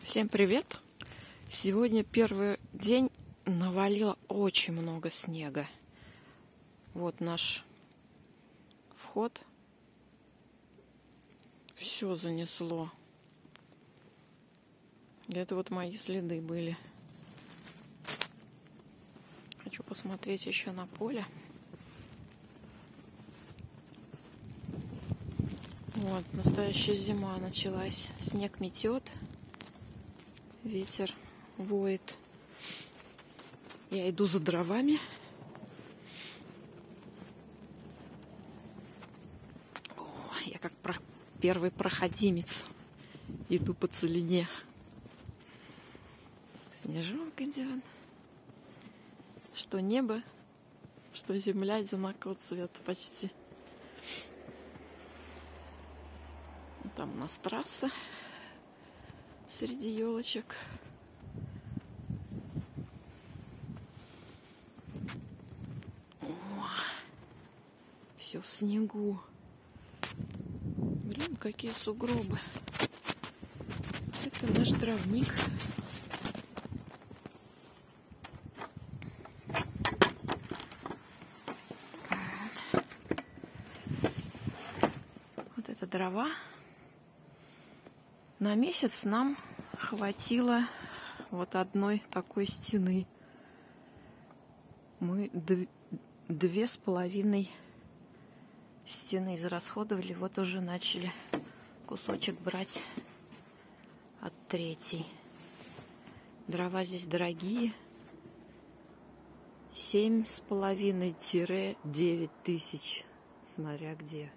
Всем привет! Сегодня первый день, навалило очень много снега. Вот наш вход. Все занесло. Это вот мои следы были. Хочу посмотреть еще на поле. Вот, настоящая зима началась. Снег метет. Ветер воет. Я иду за дровами. Я как первый проходимец. Иду по целине. Снежок идет. Что небо, что земля одинакового цвета почти. Там у нас трасса среди елочек. Все в снегу. Блин, какие сугробы. Это наш дровник. Вот это дрова. На месяц нам хватило вот одной такой стены. Мы 2,5 стены израсходовали. Вот уже начали кусочек брать от третьей. Дрова здесь дорогие. 7,5-9 тысяч, смотря где.